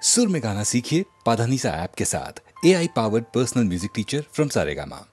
सुर में गाना सीखिए पाधानीसा ऐप के साथ। AI powered personal music teacher from Saregama.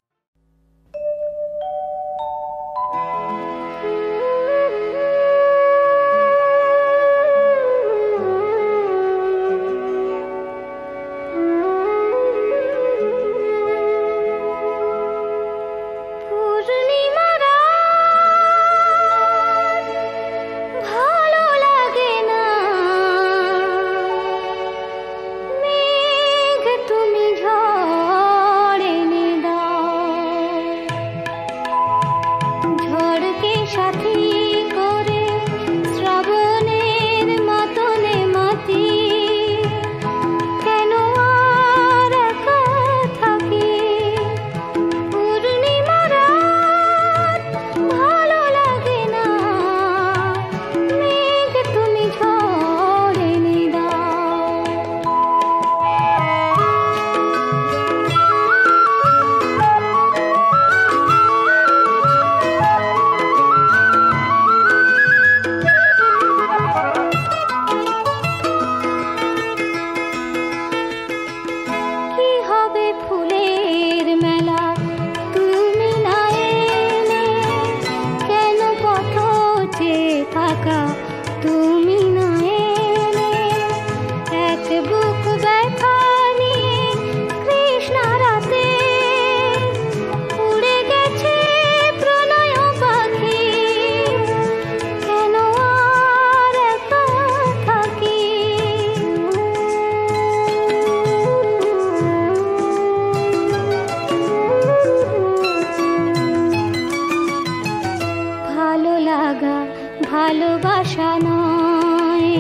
ভালোবাসা নয়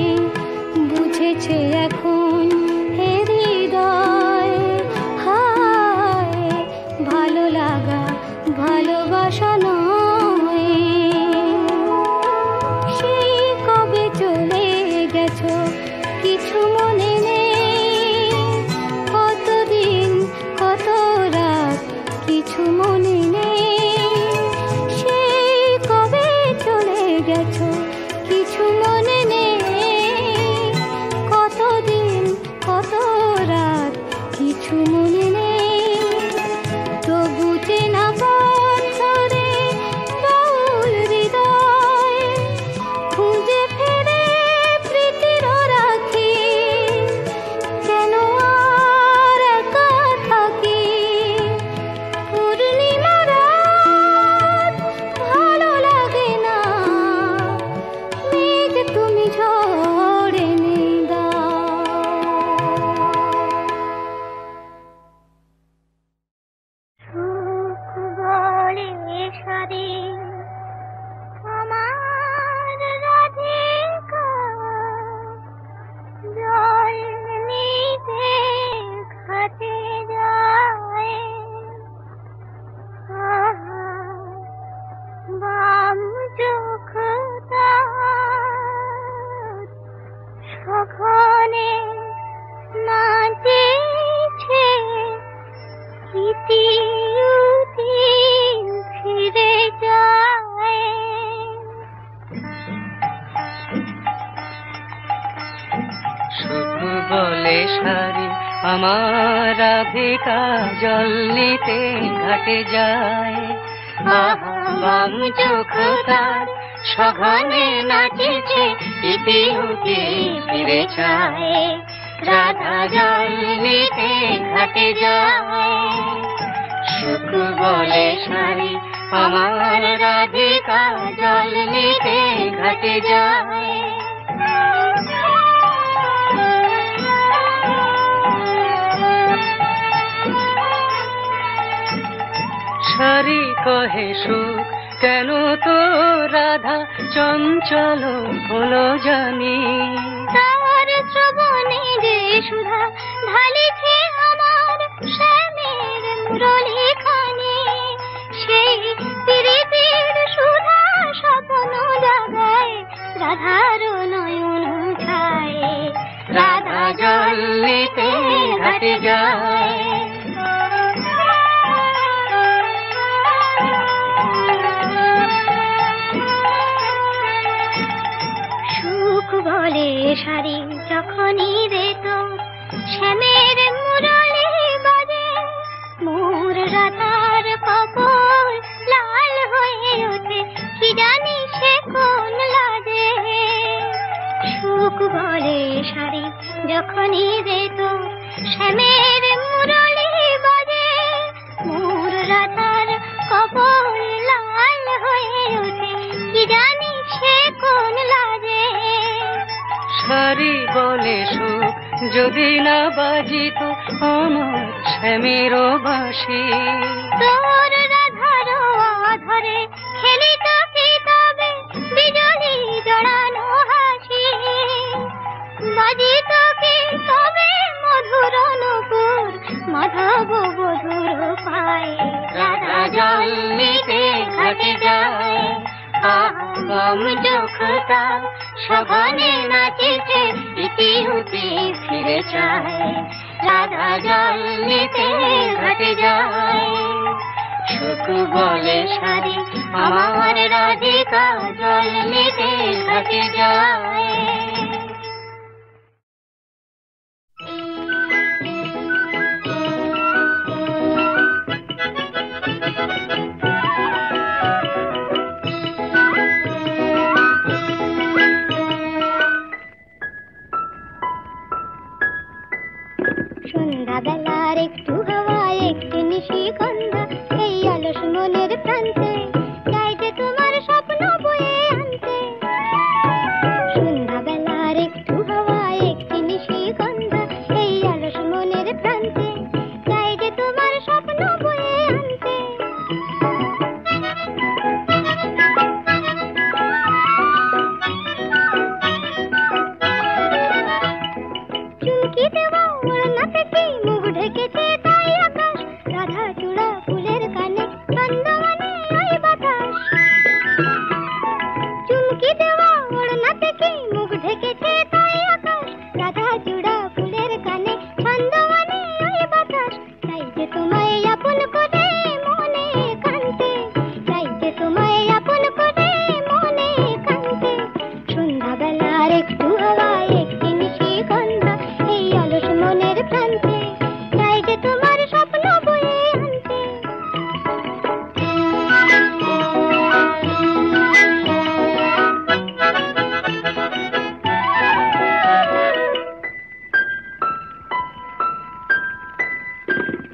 বুঝেছে এখন হে হৃদয়, হায় ভালো লাগা ভালোবাসা নয়। সেই কবে চলে গেছো কিছু মনে নেই, কতদিন কত রাত কিছু মনে নেই। সেই কবে চলে গেছো কিছু মনে নেই, কতদিন কত রাত কিছু মনে নেই। তবু চেনা পথ ধরে বাউল হৃদয় খুঁজে ফেরে প্রীতির রাখি, কেন আর একা থাকি। পূর্ণিমা রাত ভালো লাগে না, মেঘ তুমি ঝড় এনে দাও। সুখ বলে সারে আমার রাধিকা, জল নিতে ঘাটে যায়। বাম চোখ তার সঘনে নাচেছে, ইতিউতি ফিরে যায়। সুখ বলে সারি আমার রাধিকা, জল নিতে ঘাটে যায়। বাম চোখ তার সঘনে নাচেছে, ইতিউতি ফিরে যায়। রাধা জল নিতে ঘাটে যায়। সুখ বলে সারি আমার রাধিকা, জল নিতে ঘাটে যায়। সারি কহে সুখ কেন তো রাধা চঞ্চল হলো জানি। তার শ্রবণে যে সুধা ঢালিছে আমার শ্যামের মুরলী খানি, সেই প্রীতির সুধা স্বপ্ন জাগায় রাধার নয়ন ছায়। রাধা জল নিতে ঘাটে যায়। সুখ বলে সারি যখনই রে তো জানি সে কোন লাজে সুখ বলে সারি যখনই রে তো শ্যামের মুরলি বাজে মোর রাধার কপাল লাল হয়ে ওঠে কি জানি সে কোন লাজে সারি বলে সুখ যদি না বাজিত আমার শ্যামের বাঁশি তোর রাধার আধারে খেলিত কি তবে বিজলি জড়ানো হাসি বাজিত কি তবে মধুর নূপুর মাধব বধুর পায় রাধা জল নিতে ঘাটে যায় আহম যখতা সভানে নাচেছে ইতি উতি ফিরে যায় রাধা জল নিতে ঘাটে যায় সুখ বলে সারি আমার রাধিকা জল নিতে ঘাটে যায় সন্ধ্যাবেলার একটু হাওয়া একটি নিশিগন্ধা এই অলস মনের প্রান্তে চাই যে তোমার স্বপ্ন বয়ে আনতে সন্ধ্যাবেলার একটু হাওয়া একটি নিশিগন্ধা এই অলস মনের প্রান্তে চাই যে তোমার স্বপ্ন বয়ে আনতে চুমকি দেওয়া ওড়না থেকে মুখ ঢেকেছে তাই আকাশ রাধা চূড়া ফুলের কানে ছন্দমানে ওই বাতাস চুমকি দেওয়া ওড়না থেকে মুখ ঢেকেছে তাই আকাশ রাধা চূড়া ফুলের কানে ছন্দমানে ওই বাতাস চাই যে তোমায় আপন করে মনে কান্তে চাই যে তোমায় আপন করে মনে কান্তে সন্ধ্যাবেলার একটু হাওয়া একটি নিশিগন্ধা এই অলস মনের প্রান্তে চাই যে তোমার স্বপ্ন বয়ে আনতে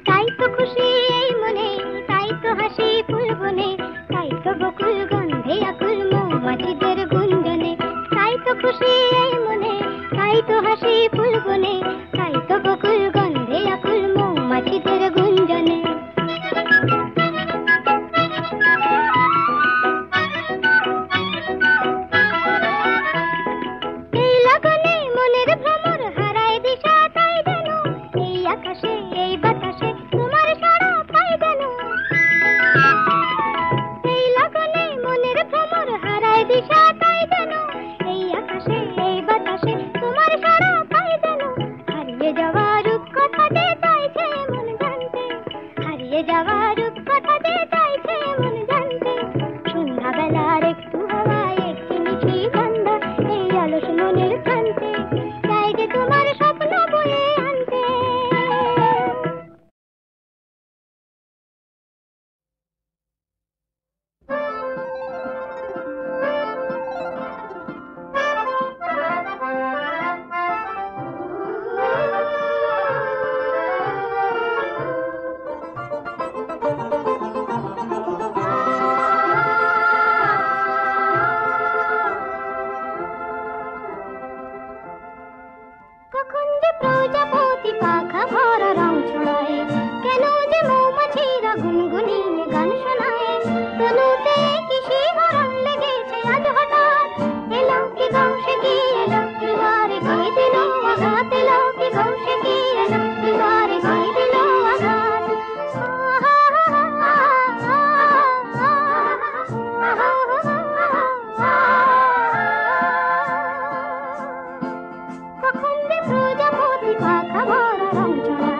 তাই তো খুশি এই মনে তাই তো হাসি ফুল বনে তাই তো বকুল গন্ধে আকুল মৌমাছিদের গুঞ্জনে তাই তো খুশি এই মনে তাই তো হাসি ফুল বনে তাই তো বকুল গন্ধে আকুল মৌমাছিদের গুঞ্জনে এই লগনে মনের ভ্রমর হারায় দিশা তাই যেন এই আকাশে এই বাতাসে তোমার সারা পাই যেন এই লগনে মনের ভ্রমর হারায় দিশা তাই যেন এই আকাশে এই বাতাসে তোমার সারা পাই যেন হারিয়ে যাওয়া রূপকথা যে চাইছে মন জানতে হারিয়ে যাওয়া রূপকথা যে চাইছে মন জানতে সন্ধ্যাবেলার একটু হাওয়া একটি নিশিগন্ধা এই অলস মনের প্রান্তে চাই যে তোমার স্বপ্ন বয়ে আনতে কখন যে প্রজাপতি পাখা ভরা রং ছড়ায় কেন যে মৌমাছিরা গুনগুনিয়ে গান শোনায় তনুতে কি শিহরণ লেগেছে আজ হঠাৎ এলো কি গৌসে কি এলো দুয়ারে কই দিল আঘাত এলো কি গৌসে কি এলো দুয়ারে কই দিল আঘাত কখন যে প্রজাপতি পাখা ভরা রং ছড়ায়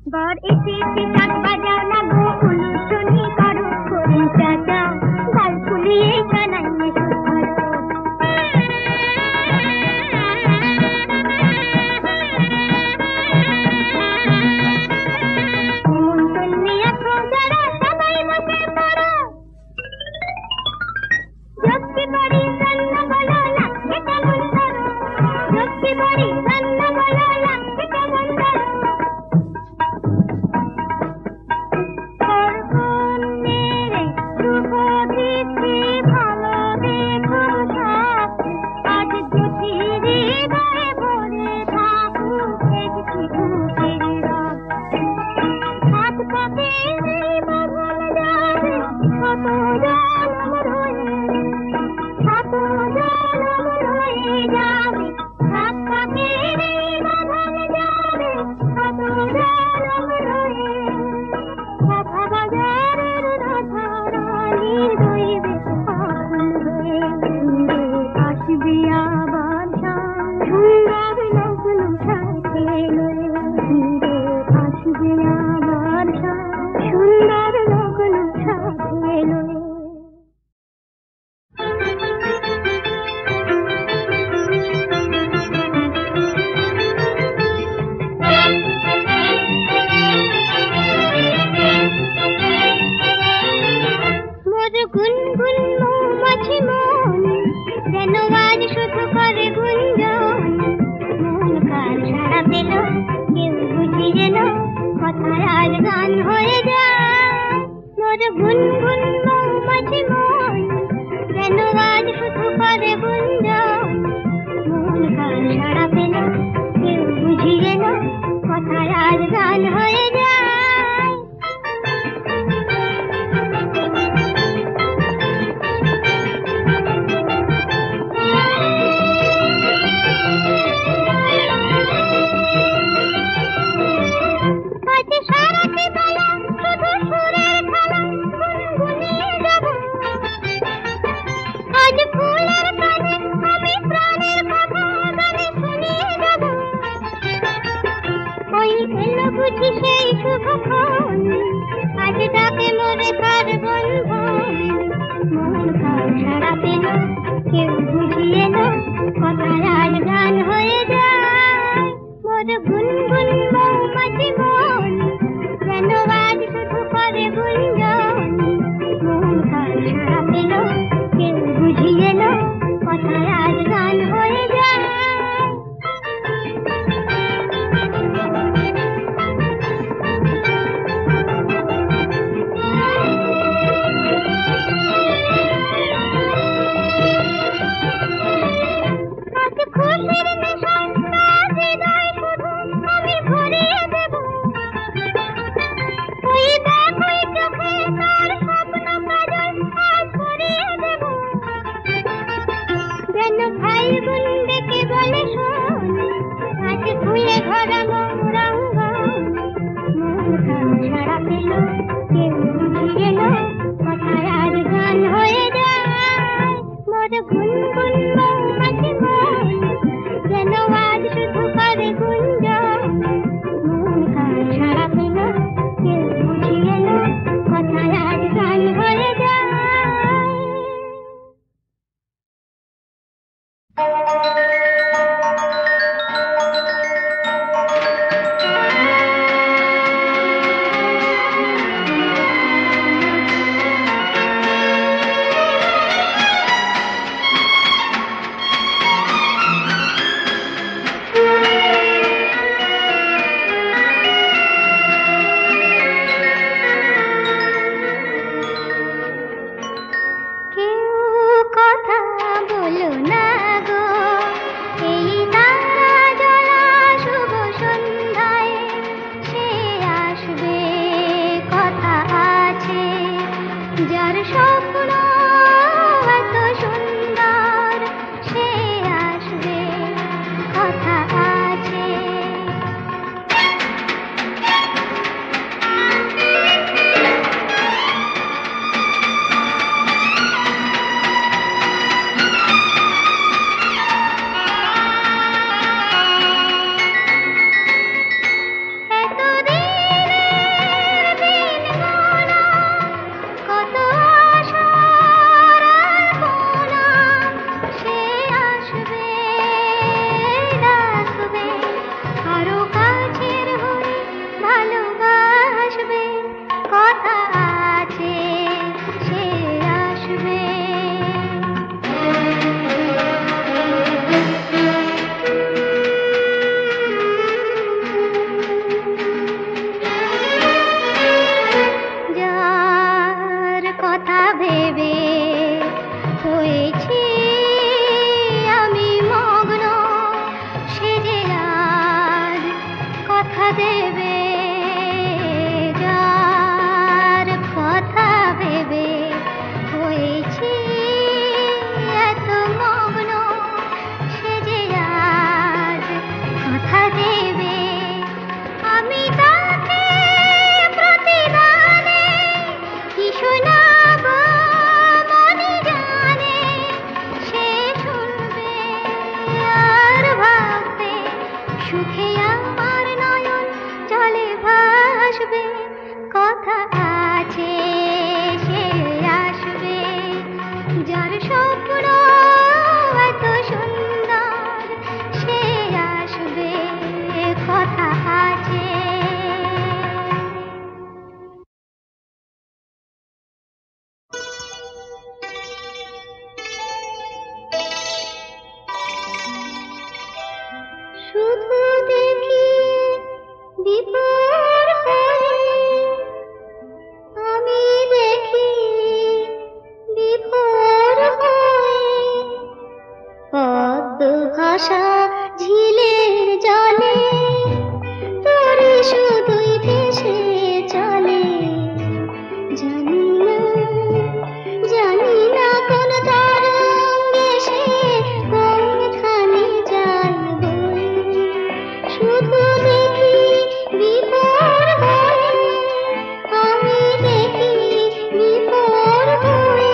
बर एसेছে শাক বাজাও না গো উলুধ্বনি করো করি চাচা গাল ফুলিয়ে জানাইয়ে আসবে, কথা আছে সে আসবে, যার স্বপ্ন এত সুন্দর সে আসবে, কথা আছে। শুধু দেখি বিভোর হয়ে, আমি দেখি বিভোর হয়ে, পদ্ম ভাষা ঝিলের জলে তোরে শুধুই ভেসে চলে। জানি না কোন তরঙ্গে সে কোনখানে যায় বয়ে, শুধু দেখি বিভোর হয়ে, আমি দেখি বিভোর হয়ে।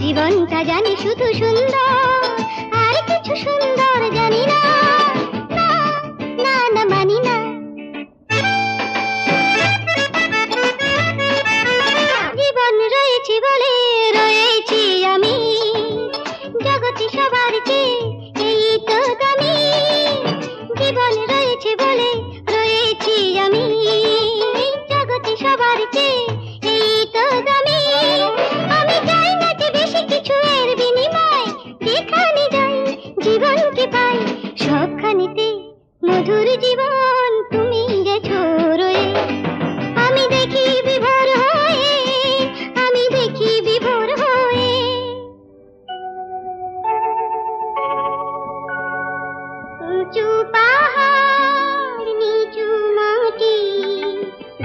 জীবনটা জানি শুধু সুন্দর, আর কিছু সুন্দর জানি না, না না না মানি না। জীবন রয়েছে বলে রয়েছি আমি, জগতে সবার চেয়ে এই তো দামি। জীবন রয়েছে বলে রয়েছি আমি, জগতে সবার চেয়ে এই তো দামি। আমি চাই না যে বেশি কিছু এর বিনিময়, যেখানে যাই জীবনকে পাই সবখানেতে মধুর জীবন তুমি গেছো রয়ে। আমি দেখি বিভোর হয়ে, আমি দেখি বিভোর হয়ে। উঁচু পাহাড় নিচু মাটি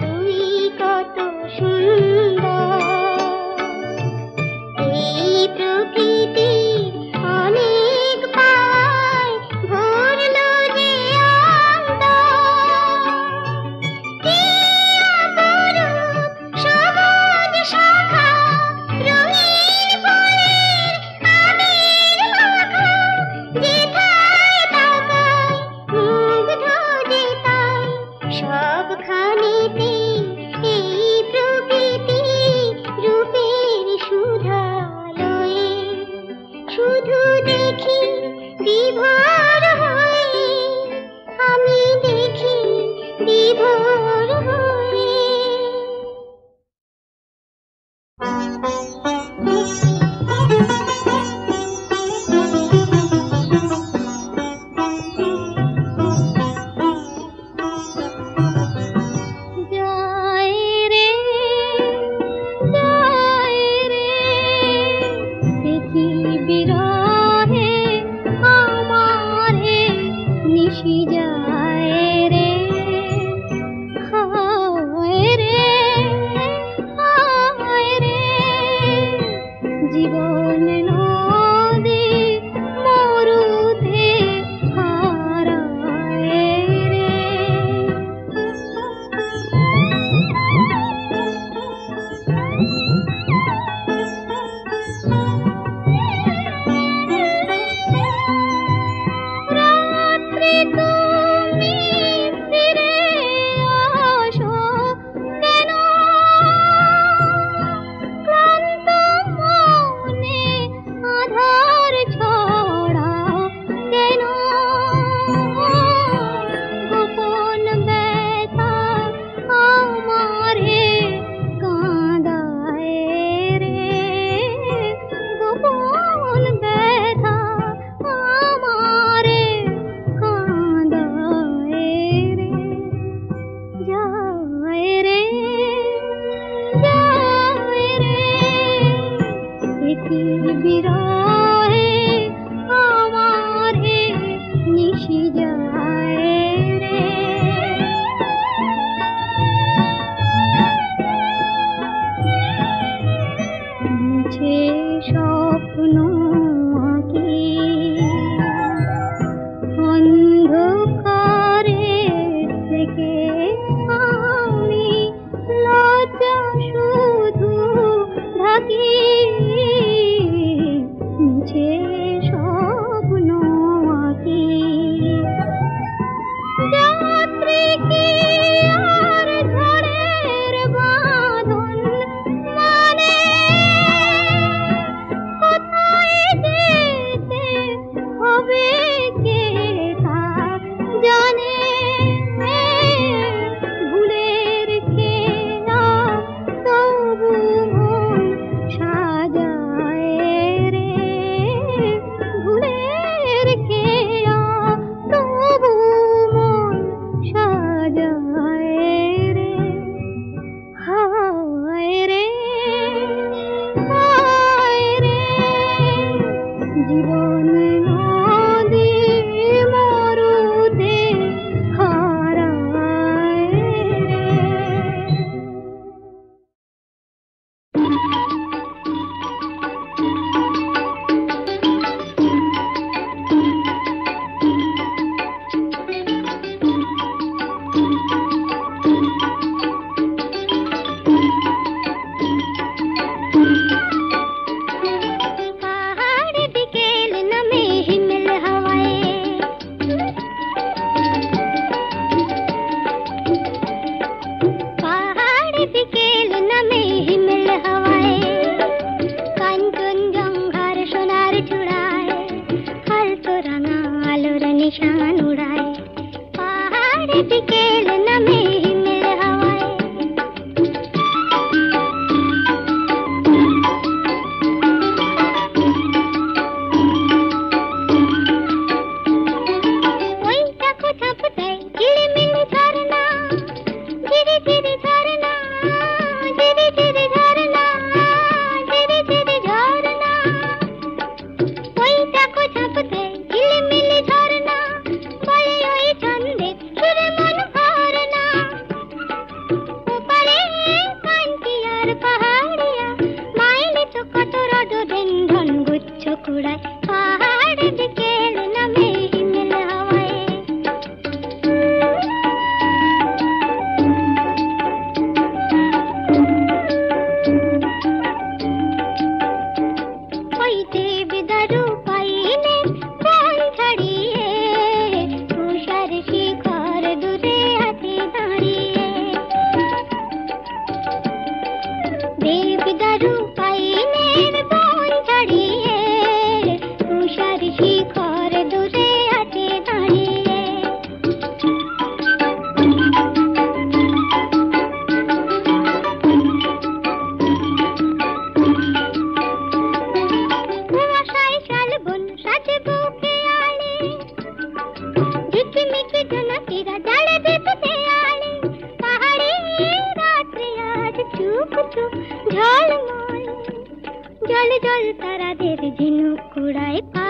দুই কত সুন্দর, এই প্রকৃতি অনেক পায় ভরলো যে অন্তর। কি অপরূপ সবুজ শাখা, রঙিন ফুলের আবির মাখা, যেথায় তাকাই মুগ্ধ যে তাই সবখানেতে এই প্রকৃতি রূপের সুধা লয়ে। শুধু দেখি বিভোর হয়ে, আমি দেখি বিভোর হয়ে। যায় রে দেখি বিরহে আমারে, নিশি যায় রে, হায় রে, হায় রে। জীবন নদী মরুতে হারায় রে। বিরহে আমারে নিশি যায় রে। মিছে স্বপ্ন আঁকি অন্ধকারে থেকে আমি লজ্জা শুধু ঢাকি। মিছে স্বপ্ন আঁকি যাত্রী কি আর ঝড়ের বাঁধন মানে কোথায় যেতে হবে কে তা জানে। ভুলের খেলা তবু মন সাজায় রে। ভুলের খেলা তবু মন সাজায় রে। হায় রে হায় রে জীবন নদী মরুতে হারায় রে। पहाड़ बिकेल नमे हिमल हवाए पहाड़ बिकेल नमे हिमल हवाए कांचनजंघार सोनार चूड़ाए हल्को रंगा आलोर निशान उड़ाए पहाड़ बिकेल नमे हिमल हवाए। ওই চাকু চাপুতে ঝিলিমিলি ঝরনা ঝিরি ঝিরি ঝরনা ঝিরি ঝিরি ঝরনা ঝিরি ঝিরি ঝরনা। ওই চাকু চাপুতে ঝিলিমিলি ঝরনা বলে ওই ছন্দে সুরে মন ভরনা। ওপারে কান্তি আর পাহাড়িয়া মাইলে তো কত রডোডেনড্রন গুচ্ছ কুড়ায় পাহাড় বিকেল নামে হিমেল হাওয়ায়। ওই দেবদারু পাইনে বন ছাড়িয়ে তুষার শিখর দূরে হাতে দাঁড়িয়ে। দেবদারু পাইনের বন ছাড়িয়ে তুষার শিখর দূরে হাতে দাঁড়িয়ে। কুয়াশায় শালবন সাজে বুকে আলে ঝিকিমিকি জোনাকিরা জ্বালে দেবে দেয়ালে। পাহাড়ে রাত্রে আজ চুপ চুপ ঝলমল জল জল তারাদের ঝিনুক কুড়ায় পা